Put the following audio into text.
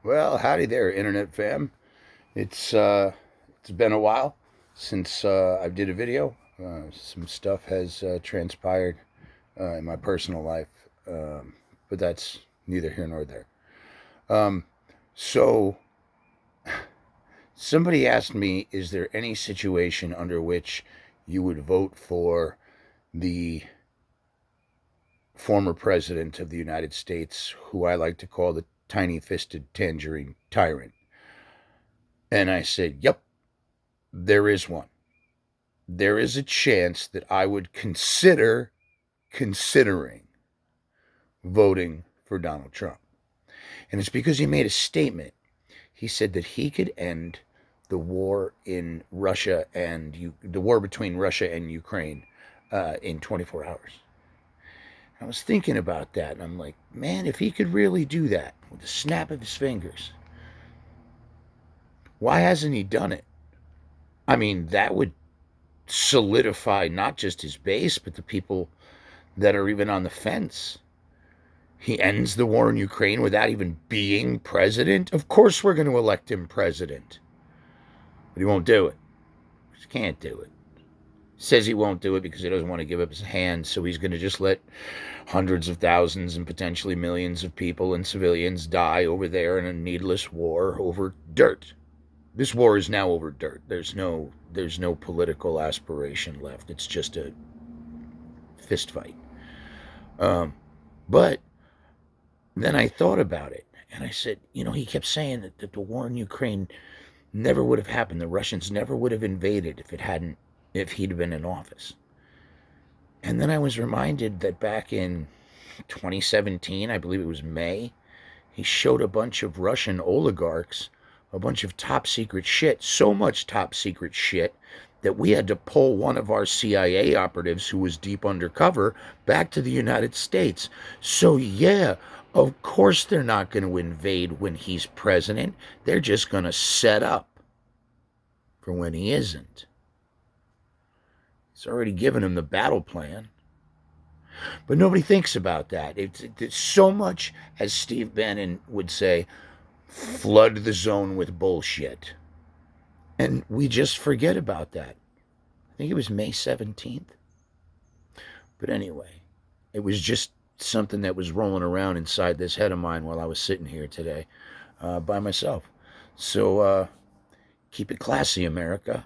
Well, howdy there, internet fam. It's been a while since I did a video. Some stuff has transpired in my personal life, but that's neither here nor there. Um, so somebody asked me, is there any situation under which you would vote for the former president of the United States, who I like to call the tiny-fisted tangerine tyrant? And I said, yep, there is one. There is a chance that I would considering voting for Donald Trump. And it's because he made a statement. He said that he could end the war in Russia and the war between Russia and Ukraine in 24 hours. I was thinking about that, and I'm like, man, if he could really do that with the snap of his fingers, why hasn't he done it? I mean, that would solidify not just his base, but the people that are even on the fence. He ends the war in Ukraine without even being president. Of course, we're going to elect him president, but he won't do it. He can't do it. He says he won't do it because he doesn't want to give up his hand, so he's going to just let hundreds of thousands and potentially millions of people and civilians die over there in a needless war over dirt. This war is now over dirt. There's no political aspiration left. It's just a fist fight. But then I thought about it, and I said, he kept saying that the war in Ukraine never would have happened. The Russians never would have invaded if he'd been in office. And then I was reminded that back in 2017, I believe it was May, he showed a bunch of Russian oligarchs a bunch of top secret shit, so much top secret shit that we had to pull one of our CIA operatives who was deep undercover back to the United States. So yeah, of course they're not going to invade when he's president. They're just going to set up for when he isn't. He's already given him the battle plan. But nobody thinks about that. It's so much, as Steve Bannon would say, flood the zone with bullshit. And we just forget about that. I think it was May 17th. But anyway, it was just something that was rolling around inside this head of mine while I was sitting here today by myself. So keep it classy, America.